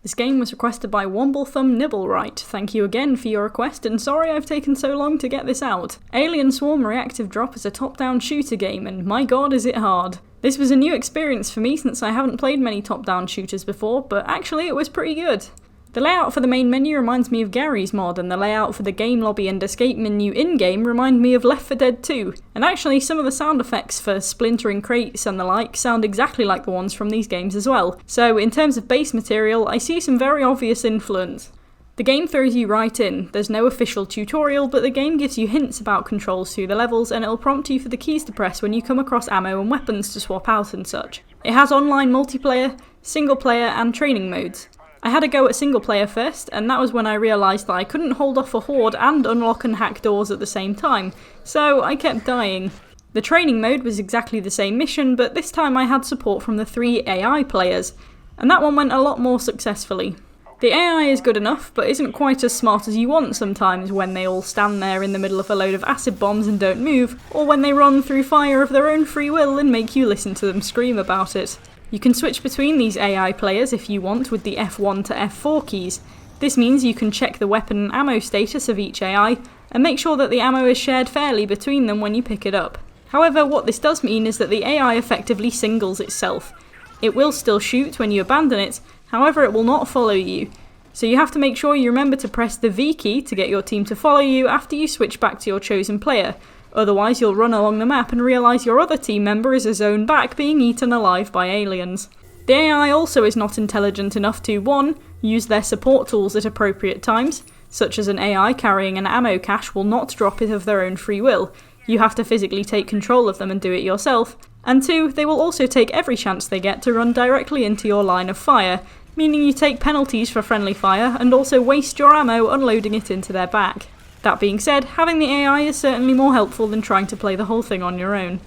This game was requested by Womblethumb Nibblewright. Thank you again for your request, and sorry I've taken so long to get this out. Alien Swarm Reactive Drop is a top-down shooter game, and my god is it hard. This was a new experience for me since I haven't played many top-down shooters before, but actually it was pretty good. The layout for the main menu reminds me of Gary's mod, and the layout for the game lobby and escape menu in-game remind me of Left 4 Dead 2. And actually some of the sound effects for splintering crates and the like sound exactly like the ones from these games as well. So in terms of base material, I see some very obvious influence. The game throws you right in. There's no official tutorial, but the game gives you hints about controls through the levels, and it'll prompt you for the keys to press when you come across ammo and weapons to swap out and such. It has online multiplayer, single player and training modes. I had a go at single player first, and that was when I realised that I couldn't hold off a horde and unlock and hack doors at the same time, so I kept dying. The training mode was exactly the same mission, but this time I had support from the 3 AI players, and that one went a lot more successfully. The AI is good enough, but isn't quite as smart as you want sometimes when they all stand there in the middle of a load of acid bombs and don't move, or when they run through fire of their own free will and make you listen to them scream about it. You can switch between these AI players if you want with the F1 to F4 keys. This means you can check the weapon and ammo status of each AI and make sure that the ammo is shared fairly between them when you pick it up. However, what this does mean is that the AI effectively singles itself. It will still shoot when you abandon it, however it will not follow you. So you have to make sure you remember to press the V key to get your team to follow you after you switch back to your chosen player. Otherwise you'll run along the map and realise your other team member is a zone back being eaten alive by aliens. The AI also is not intelligent enough to 1. Use their support tools at appropriate times, such as an AI carrying an ammo cache will not drop it of their own free will. You have to physically take control of them and do it yourself. And 2, they will also take every chance they get to run directly into your line of fire, meaning you take penalties for friendly fire and also waste your ammo unloading it into their back. That being said, having the AI is certainly more helpful than trying to play the whole thing on your own.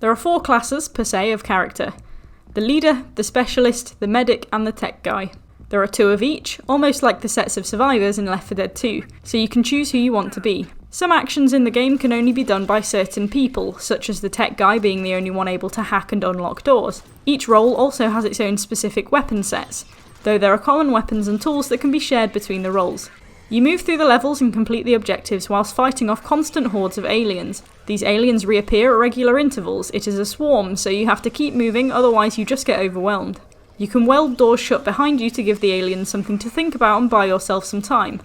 There are 4 classes, per se, of character. The leader, the specialist, the medic and the tech guy. There are 2 of each, almost like the sets of survivors in Left 4 Dead 2, so you can choose who you want to be. Some actions in the game can only be done by certain people, such as the tech guy being the only one able to hack and unlock doors. Each role also has its own specific weapon sets, though there are common weapons and tools that can be shared between the roles. You move through the levels and complete the objectives whilst fighting off constant hordes of aliens. These aliens reappear at regular intervals. It is a swarm, so you have to keep moving, otherwise you just get overwhelmed. You can weld doors shut behind you to give the aliens something to think about and buy yourself some time.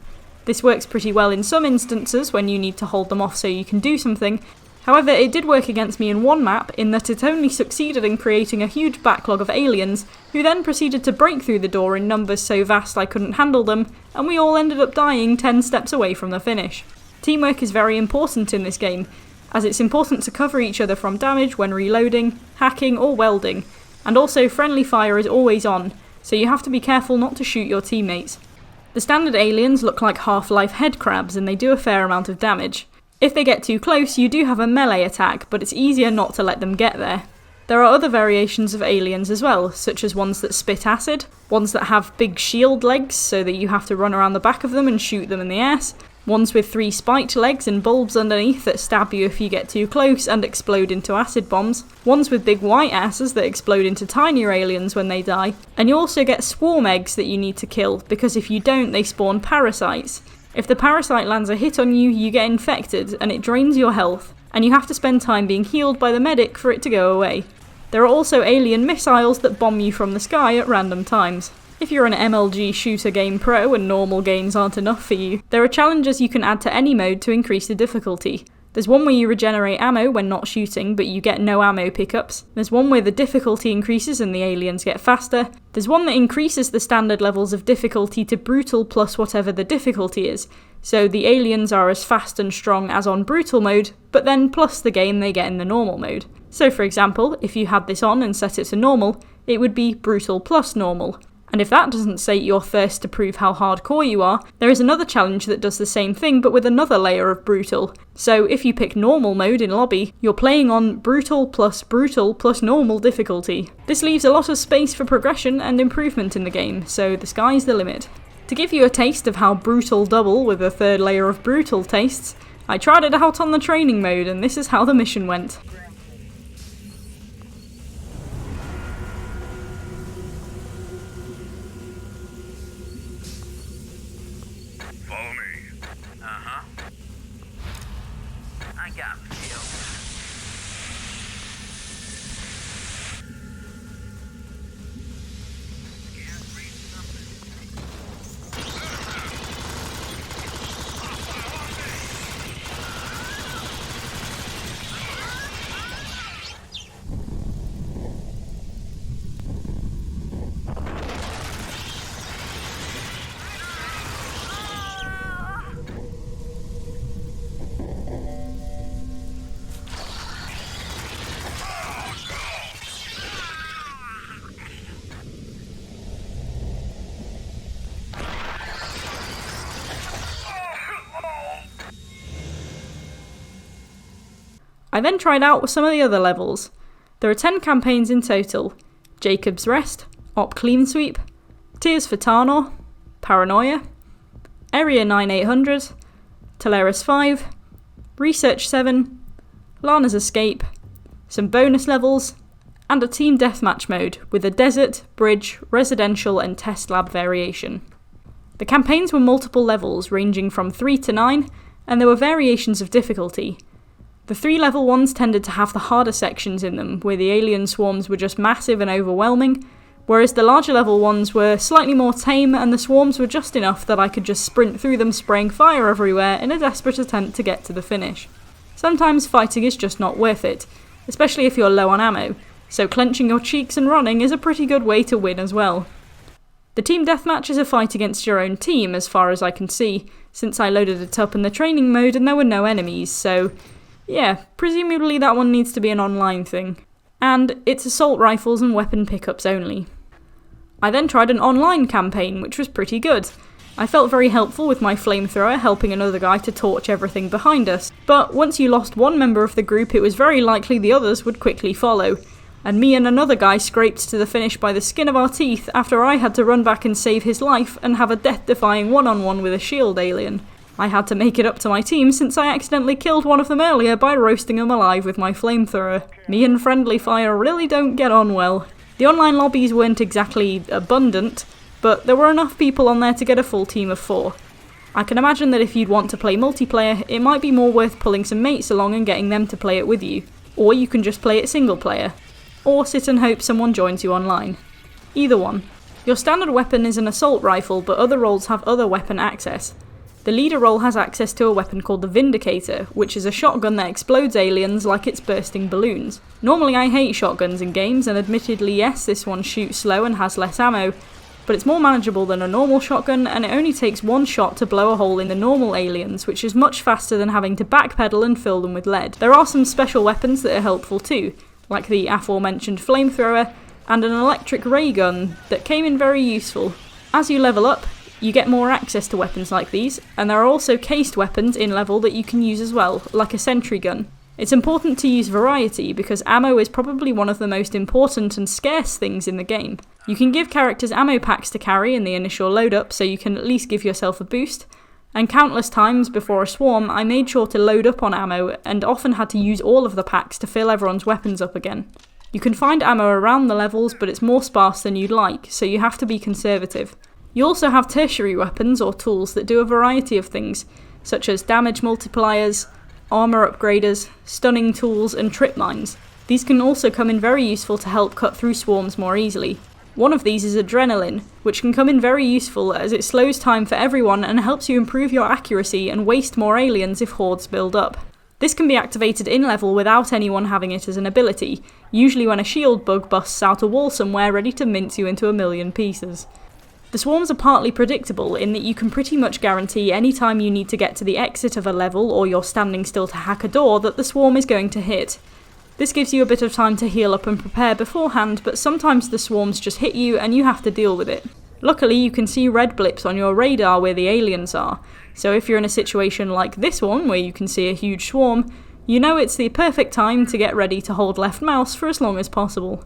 This works pretty well in some instances when you need to hold them off so you can do something. However, it did work against me in one map in that it only succeeded in creating a huge backlog of aliens, who then proceeded to break through the door in numbers so vast I couldn't handle them, and we all ended up dying 10 steps away from the finish. Teamwork is very important in this game, as it's important to cover each other from damage when reloading, hacking or welding, and also friendly fire is always on, so you have to be careful not to shoot your teammates. The standard aliens look like Half-Life head crabs and they do a fair amount of damage. If they get too close, you do have a melee attack, but it's easier not to let them get there. There are other variations of aliens as well, such as ones that spit acid, ones that have big shield legs so that you have to run around the back of them and shoot them in the ass, ones with 3 spiked legs and bulbs underneath that stab you if you get too close and explode into acid bombs, ones with big white asses that explode into tinier aliens when they die, and you also get swarm eggs that you need to kill, because if you don't they spawn parasites. If the parasite lands a hit on you, you get infected and it drains your health, and you have to spend time being healed by the medic for it to go away. There are also alien missiles that bomb you from the sky at random times. If you're an MLG shooter game pro and normal games aren't enough for you, there are challenges you can add to any mode to increase the difficulty. There's one where you regenerate ammo when not shooting, but you get no ammo pickups. There's one where the difficulty increases and the aliens get faster. There's one that increases the standard levels of difficulty to brutal plus whatever the difficulty is. So the aliens are as fast and strong as on brutal mode, but then plus the game they get in the normal mode. So for example, if you had this on and set it to normal, it would be brutal plus normal. And if that doesn't sate your thirst to prove how hardcore you are, there is another challenge that does the same thing but with another layer of brutal. So if you pick normal mode in lobby, you're playing on brutal plus normal difficulty. This leaves a lot of space for progression and improvement in the game, so the sky's the limit. To give you a taste of how brutal double with a 3rd layer of brutal tastes, I tried it out on the training mode and this is how the mission went. I then tried out some of the other levels. There are 10 campaigns in total: Jacob's Rest, Op Clean Sweep, Tears for Tarnor, Paranoia, Area 9800, Teleris 5, Research 7, Lana's Escape, some bonus levels, and a team deathmatch mode with a desert, bridge, residential and test lab variation. The campaigns were multiple levels ranging from 3 to 9, and there were variations of difficulty. The 3 level ones tended to have the harder sections in them, where the alien swarms were just massive and overwhelming, whereas the larger level ones were slightly more tame and the swarms were just enough that I could just sprint through them spraying fire everywhere in a desperate attempt to get to the finish. Sometimes fighting is just not worth it, especially if you're low on ammo, so clenching your cheeks and running is a pretty good way to win as well. The team deathmatch is a fight against your own team as far as I can see, since I loaded it up in the training mode and there were no enemies, so yeah, presumably that one needs to be an online thing. And it's assault rifles and weapon pickups only. I then tried an online campaign, which was pretty good. I felt very helpful with my flamethrower helping another guy to torch everything behind us, but once you lost one member of the group it was very likely the others would quickly follow, and me and another guy scraped to the finish by the skin of our teeth after I had to run back and save his life and have a death-defying one-on-one with a shield alien. I had to make it up to my team since I accidentally killed one of them earlier by roasting them alive with my flamethrower. Me and friendly fire really don't get on well. The online lobbies weren't exactly abundant, but there were enough people on there to get a full team of 4. I can imagine that if you'd want to play multiplayer, it might be more worth pulling some mates along and getting them to play it with you. Or you can just play it single player. Or sit and hope someone joins you online. Either one. Your standard weapon is an assault rifle, but other roles have other weapon access. The leader role has access to a weapon called the Vindicator, which is a shotgun that explodes aliens like it's bursting balloons. Normally I hate shotguns in games, and admittedly yes, this one shoots slow and has less ammo, but it's more manageable than a normal shotgun, and it only takes one shot to blow a hole in the normal aliens, which is much faster than having to backpedal and fill them with lead. There are some special weapons that are helpful too, like the aforementioned flamethrower, and an electric ray gun that came in very useful. As you level up, you get more access to weapons like these, and there are also cased weapons in level that you can use as well, like a sentry gun. It's important to use variety because ammo is probably one of the most important and scarce things in the game. You can give characters ammo packs to carry in the initial load up so you can at least give yourself a boost, and countless times before a swarm I made sure to load up on ammo and often had to use all of the packs to fill everyone's weapons up again. You can find ammo around the levels, but it's more sparse than you'd like, so you have to be conservative. You also have tertiary weapons or tools that do a variety of things, such as damage multipliers, armour upgraders, stunning tools and trip mines. These can also come in very useful to help cut through swarms more easily. One of these is adrenaline, which can come in very useful as it slows time for everyone and helps you improve your accuracy and waste more aliens if hordes build up. This can be activated in level without anyone having it as an ability, usually when a shield bug busts out a wall somewhere ready to mince you into a million pieces. The swarms are partly predictable in that you can pretty much guarantee any time you need to get to the exit of a level or you're standing still to hack a door that the swarm is going to hit. This gives you a bit of time to heal up and prepare beforehand, but sometimes the swarms just hit you and you have to deal with it. Luckily you can see red blips on your radar where the aliens are, so if you're in a situation like this one where you can see a huge swarm, you know it's the perfect time to get ready to hold left mouse for as long as possible.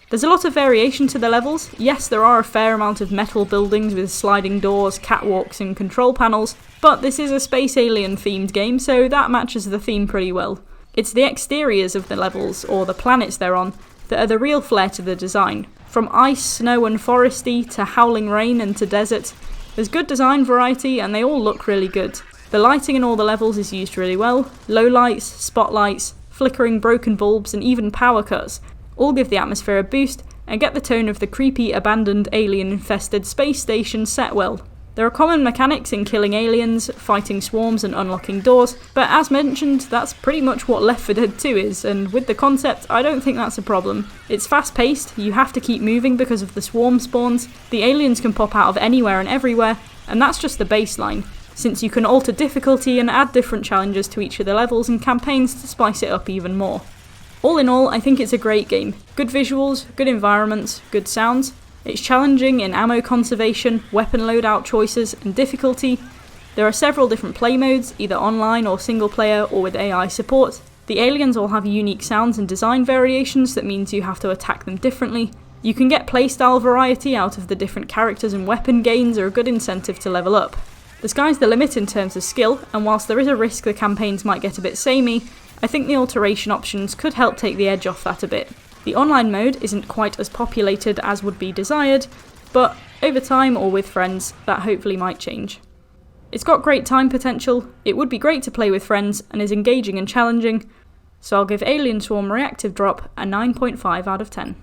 There's a lot of variation to the levels. Yes, there are a fair amount of metal buildings with sliding doors, catwalks and control panels, but this is a space alien themed game, so that matches the theme pretty well. It's the exteriors of the levels, or the planets they're on, that are the real flair to the design. From ice, snow and foresty to howling rain and to desert, there's good design variety and they all look really good. The lighting in all the levels is used really well. Low lights, spotlights, flickering broken bulbs and even power cuts all give the atmosphere a boost and get the tone of the creepy, abandoned, alien-infested space station set well. There are common mechanics in killing aliens, fighting swarms and unlocking doors, but as mentioned, that's pretty much what Left 4 Dead 2 is, and with the concept, I don't think that's a problem. It's fast-paced, you have to keep moving because of the swarm spawns, the aliens can pop out of anywhere and everywhere, and that's just the baseline, since you can alter difficulty and add different challenges to each of the levels and campaigns to spice it up even more. All in all, I think it's a great game. Good visuals, good environments, good sounds. It's challenging in ammo conservation, weapon loadout choices, and difficulty. There are several different play modes, either online or single player or with AI support. The aliens all have unique sounds and design variations that means you have to attack them differently. You can get playstyle variety out of the different characters, and weapon gains are a good incentive to level up. The sky's the limit in terms of skill, and whilst there is a risk the campaigns might get a bit samey, I think the alteration options could help take the edge off that a bit. The online mode isn't quite as populated as would be desired, but over time or with friends, that hopefully might change. It's got great time potential, it would be great to play with friends, and is engaging and challenging, so I'll give Alien Swarm Reactive Drop a 9.5 out of 10.